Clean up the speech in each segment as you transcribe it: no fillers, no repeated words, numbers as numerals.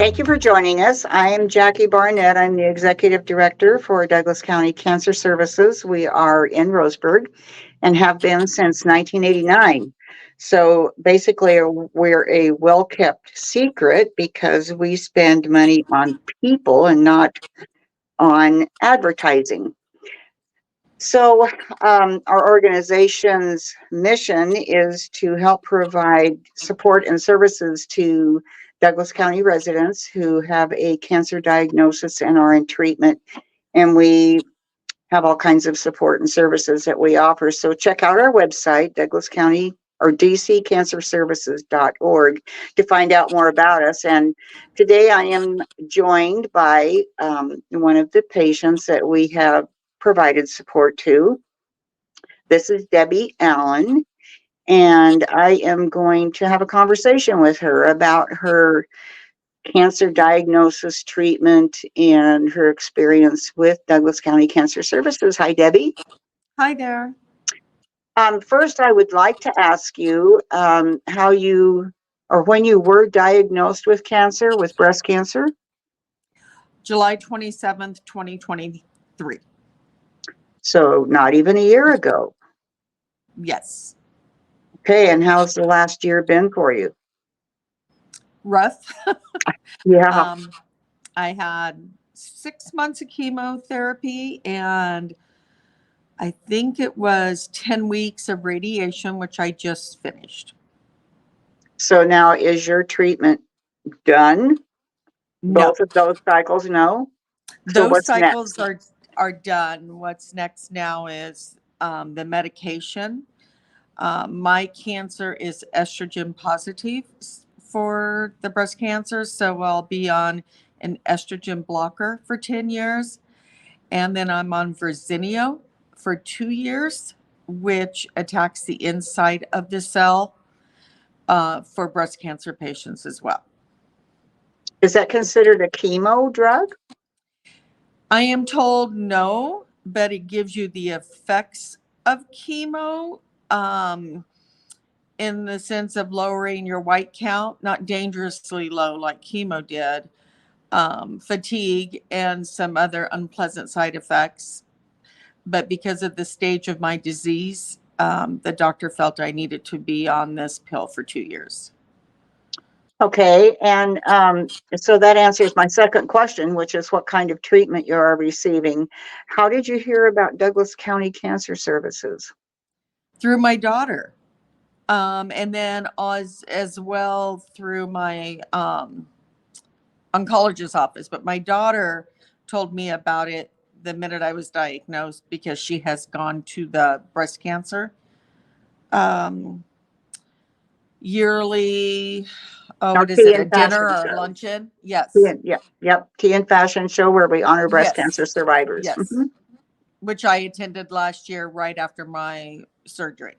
Thank you for joining us. I am Jackie Barnett. I'm the Executive Director for Douglas County Cancer Services. We are in Roseburg and have been since 1989. So basically, we're a well-kept secret because we spend money on people and not on advertising. So, our organization's mission is to help provide support and services to Douglas County residents who have a cancer diagnosis and are in treatment. And we have all kinds of support and services that we offer. So, check out our website, Douglas County or dccancerservices.org, to find out more about us. And today I am joined by one of the patients that we have provided support to. This is Debbie Allen, and I am going to have a conversation with her about her cancer diagnosis, treatment, and her experience with Douglas County Cancer Services. Hi, Debbie. Hi there. First, I would like to ask you how you or when you were diagnosed with cancer, with breast cancer. July 27th, 2023. So not even a year ago. Yes. Okay, and how's the last year been for you? Rough. Yeah. I had 6 months of chemotherapy and I think it was 10 weeks of radiation, which I just finished. So now is your treatment done? No. Both of those cycles? No. So Those what's cycles next? are done. What's next now is the medication. My cancer is estrogen positive for the breast cancer, so I'll be on an estrogen blocker for 10 years. And then I'm on Verzenio for 2 years, which attacks the inside of the cell for breast cancer patients as well. Is that considered a chemo drug? I am told no, but it gives you the effects of chemo in the sense of lowering your white count, not dangerously low like chemo did, fatigue, and some other unpleasant side effects. But because of the stage of my disease, the doctor felt I needed to be on this pill for 2 years. Okay, and so that answers my second question, which is what kind of treatment you are receiving. How did you hear about Douglas County Cancer Services? Through my daughter. And then as well through my oncologist's office. But my daughter told me about it the minute I was diagnosed because she has gone to the breast cancer yearly, what is it, a dinner or a luncheon? Yes. Yep. Tea and Fashion Show where we honor breast cancer survivors. Yes. Which I attended last year right after my surgery.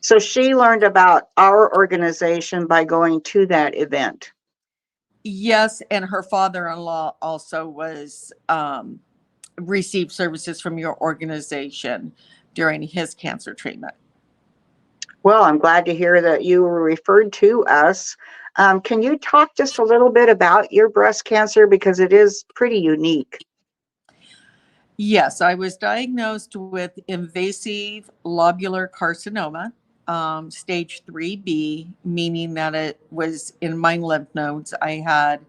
So she learned about our organization by going to that event. Yes, and her father-in-law also was received services from your organization during his cancer treatment. Well, I'm glad to hear that you were referred to us. Can you talk just a little bit about your breast cancer because it is pretty unique? Yes, I was diagnosed with invasive lobular carcinoma, stage 3B, meaning that it was in my lymph nodes. I had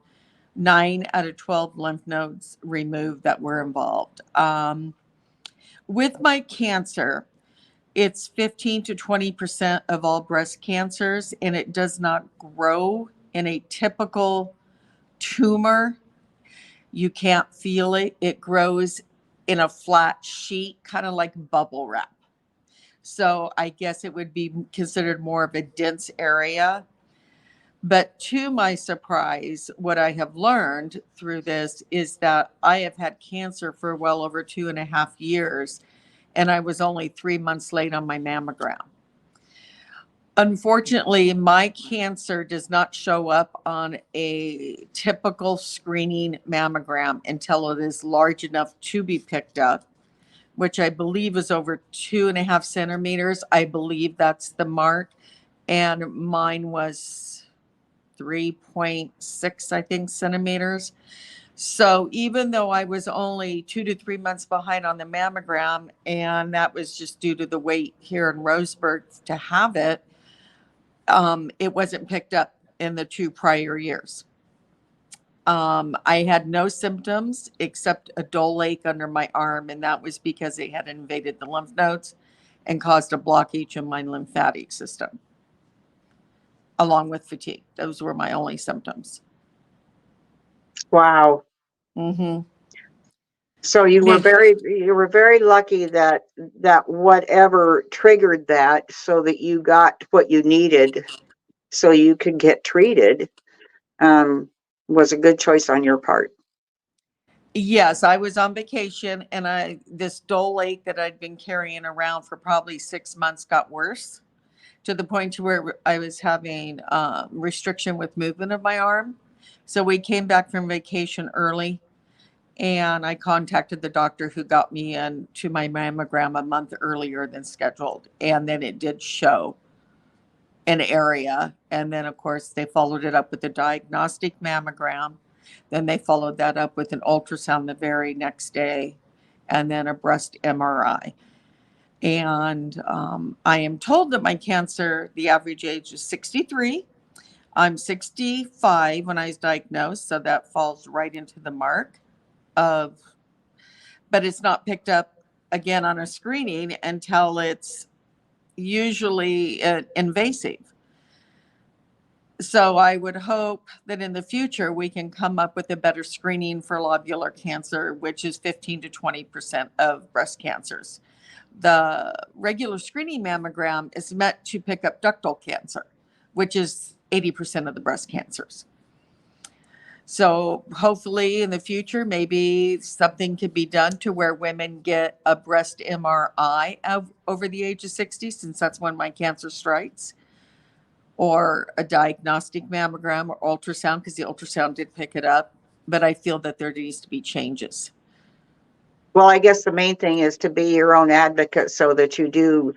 9 out of 12 lymph nodes removed that were involved. With my cancer, it's 15 to 20% of all breast cancers, and it does not grow in a typical tumor. You can't feel it. It grows in a flat sheet, kind of like bubble wrap. So I guess it would be considered more of a dense area. But to my surprise, what I have learned through this is that I have had cancer for well over 2.5 years, and I was only 3 months late on my mammogram. Unfortunately, my cancer does not show up on a typical screening mammogram until it is large enough to be picked up, which I believe is over 2.5 centimeters. I believe that's the mark. And mine was 3.6, I think, centimeters. So even though I was only 2 to 3 months behind on the mammogram, and that was just due to the wait here in Roseburg to have it, it wasn't picked up in the 2 prior years. I had no symptoms except a dull ache under my arm, and that was because it had invaded the lymph nodes and caused a blockage in my lymphatic system, along with fatigue. Those were my only symptoms. Wow. Mm-hmm. So you were very lucky that whatever triggered that, so that you got what you needed so you could get treated, was a good choice on your part. Yes, I was on vacation, and this dull ache that I'd been carrying around for probably 6 months got worse to the point to where I was having restriction with movement of my arm. So we came back from vacation early, and I contacted the doctor who got me in to my mammogram a month earlier than scheduled, and then it did show an area. And then, of course, they followed it up with a diagnostic mammogram. Then they followed that up with an ultrasound the very next day, and then a breast MRI. And I am told that my cancer, the average age is 63. I'm 65 when I was diagnosed, so that falls right into the mark of, but it's not picked up again on a screening until it's usually invasive. So I would hope that in the future we can come up with a better screening for lobular cancer, which is 15 to 20% of breast cancers. The regular screening mammogram is meant to pick up ductal cancer, which is 80% of the breast cancers. So hopefully in the future, maybe something could be done to where women get a breast MRI over the age of 60, since that's when my cancer strikes, or a diagnostic mammogram or ultrasound, because the ultrasound did pick it up. But I feel that there needs to be changes. Well, I guess the main thing is to be your own advocate so that you do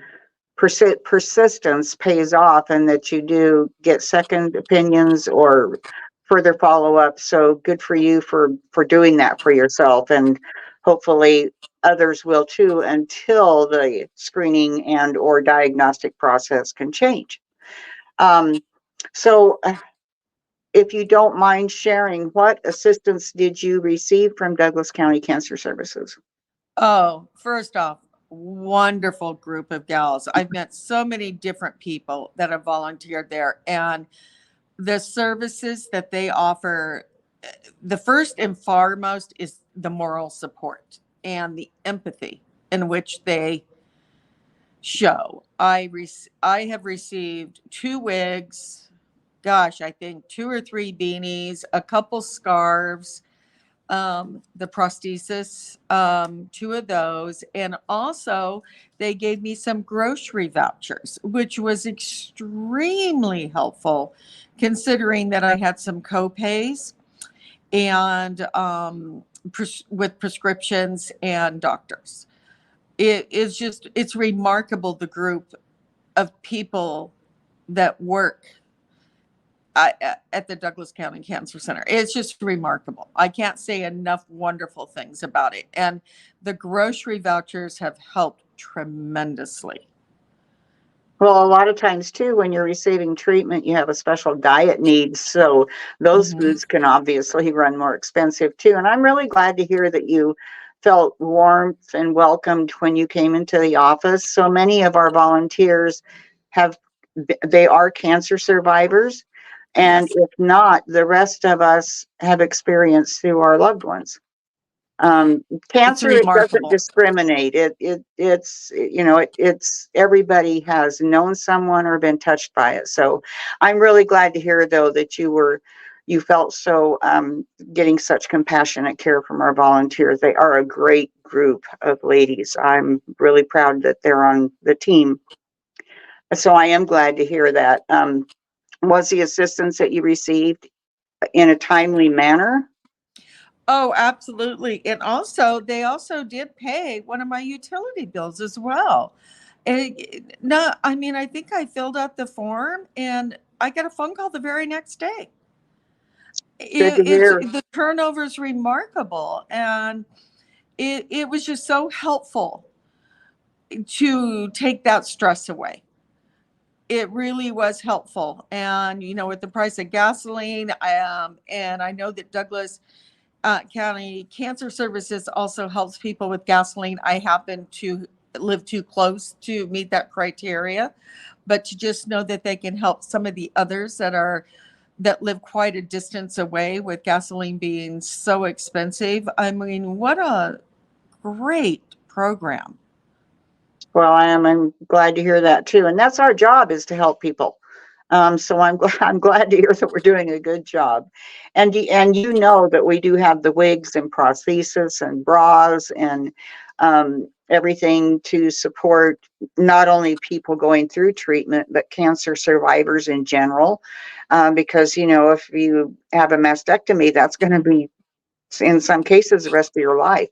persistence pays off, and that you do get second opinions or further follow-up. So good for you for doing that for yourself, and hopefully others will too, until the screening and or diagnostic process can change. So if you don't mind sharing, what assistance did you receive from Douglas County Cancer Services? Oh, first off, wonderful group of gals. I've met so many different people that have volunteered there, and the services that they offer, the first and foremost is the moral support and the empathy in which they show. I have received 2 wigs, gosh, I think 2 or 3 beanies, a couple scarves, the prosthesis, 2 of those. And also they gave me some grocery vouchers, which was extremely helpful considering that I had some co-pays and with prescriptions and doctors. It's remarkable, the group of people that work at the Douglas County Cancer Center. It's just remarkable. I can't say enough wonderful things about it. And the grocery vouchers have helped tremendously. Well, a lot of times too, when you're receiving treatment, you have a special diet needs. So those foods can obviously run more expensive too. And I'm really glad to hear that you felt warmth and welcomed when you came into the office. So many of our volunteers they are cancer survivors. And Yes. if not, the rest of us have experienced through our loved ones. It's Cancer, it doesn't remarkable. discriminate. It's everybody has known someone or been touched by it. So I'm really glad to hear though that you felt so getting such compassionate care from our volunteers. They are a great group of ladies. I'm really proud that they're on the team. So I am glad to hear that. Was the assistance that you received in a timely manner? Oh, absolutely. And also, they also did pay one of my utility bills as well. No, I mean, I think I filled out the form and I got a phone call the very next day. Good to It's hear. the turnover is remarkable, and it was just so helpful to take that stress away. It really was helpful. And, with the price of gasoline, and I know that Douglas County Cancer Services also helps people with gasoline. I happen to live too close to meet that criteria, but to just know that they can help some of the others that live quite a distance away with gasoline being so expensive. I mean, what a great program. Well, I'm glad to hear that too. And that's our job, is to help people. So I'm glad to hear that we're doing a good job. And you know that we do have the wigs and prosthesis and bras and everything to support not only people going through treatment, but cancer survivors in general. Because, if you have a mastectomy, that's going to be, in some cases, the rest of your life.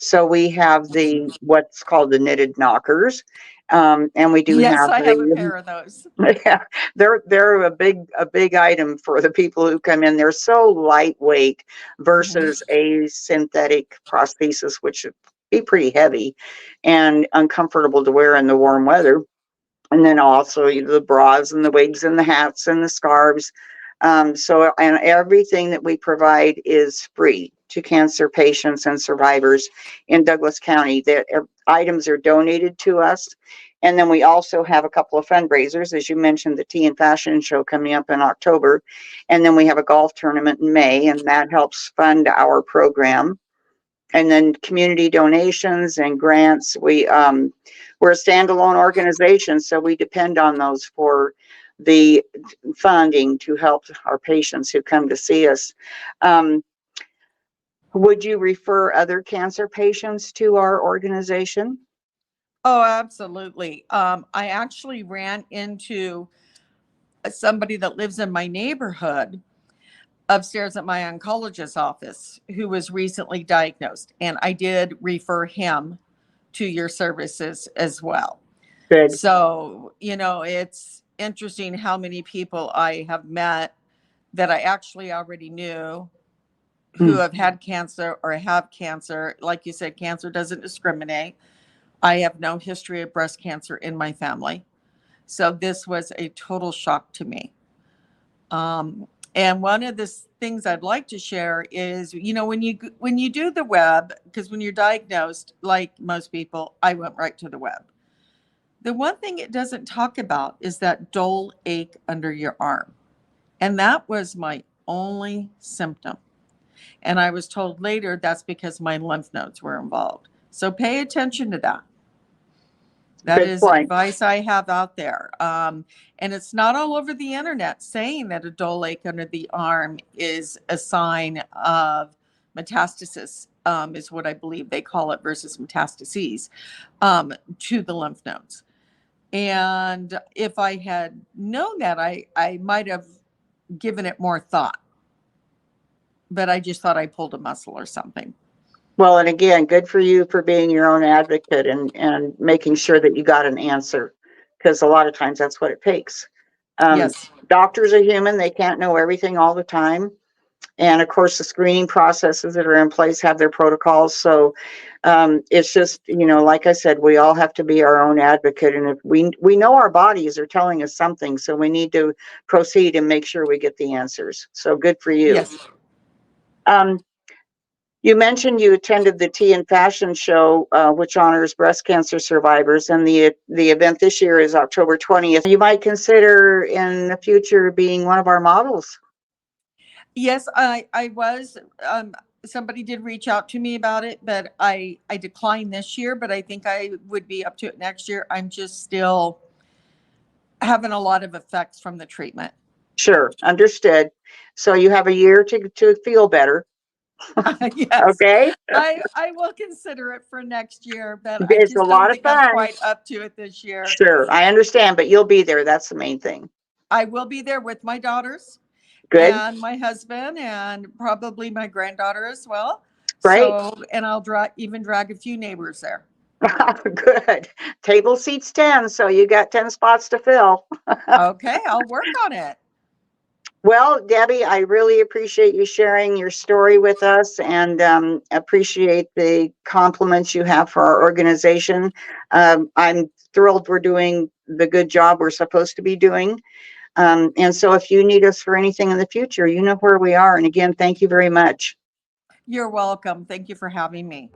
So we have the what's called the knitted knockers, and we do Yes, have I have a the pair of those. yeah, they're a big item for the people who come in. They're so lightweight Mhm. versus a synthetic prosthesis, which would be pretty heavy and uncomfortable to wear in the warm weather. And then also the bras and the wigs and the hats and the scarves. And everything that we provide is free to cancer patients and survivors in Douglas County. That items are donated to us. And then we also have a couple of fundraisers, as you mentioned, the Tea and Fashion Show coming up in October. And then we have a golf tournament in May, and that helps fund our program. And then community donations and grants. We're a standalone organization, so we depend on those for the funding to help our patients who come to see us. Um, would you refer other cancer patients to our organization? Oh, absolutely. I actually ran into somebody that lives in my neighborhood upstairs at my oncologist's office who was recently diagnosed, and I did refer him to your services as well. Good. So, it's interesting how many people I have met that I actually already knew who Mm. have had cancer or have cancer. Like you said, cancer doesn't discriminate. I have no history of breast cancer in my family. So this was a total shock to me. And one of the things I'd like to share is, when you do the web, because when you're diagnosed, like most people, I went right to the web. The one thing it doesn't talk about is that dull ache under your arm. And that was my only symptom. And I was told later that's because my lymph nodes were involved. So pay attention to that. That Good is point. advice I have out there. And it's not all over the internet saying that a dull ache under the arm is a sign of metastasis, is what I believe they call it, versus metastases to the lymph nodes. And if I had known that, I might have given it more thought. But I just thought I pulled a muscle or something. Well, and again, good for you for being your own advocate and making sure that you got an answer, because a lot of times that's what it takes. Um, Yes. Doctors are human; they can't know everything all the time. And of course, the screening processes that are in place have their protocols. So it's just, like I said, we all have to be our own advocate. And if we know our bodies are telling us something, so we need to proceed and make sure we get the answers. So good for you. Yes. Um, you mentioned you attended the Tea and Fashion Show, which honors breast cancer survivors, and the event this year is October 20th. You might consider in the future being one of our models. Yes, I was. Somebody did reach out to me about it, but I declined this year. But I think I would be up to it next year. I'm just still having a lot of effects from the treatment. Sure, understood. So you have a year to feel better. Yes, Okay, I will consider it for next year, but I it's a just don't lot of think I'm fun. quite up to it this year. Sure, I understand, but you'll be there. That's the main thing. I will be there with my daughters Good, and my husband and probably my granddaughter as well. great, So, and I'll even drag a few neighbors there. good. Table seats 10, so you got 10 spots to fill. Okay, I'll work on it. Well, Debbie, I really appreciate you sharing your story with us, and appreciate the compliments you have for our organization. I'm thrilled we're doing the good job we're supposed to be doing. And so if you need us for anything in the future, you know where we are. And again, thank you very much. You're welcome. Thank you for having me.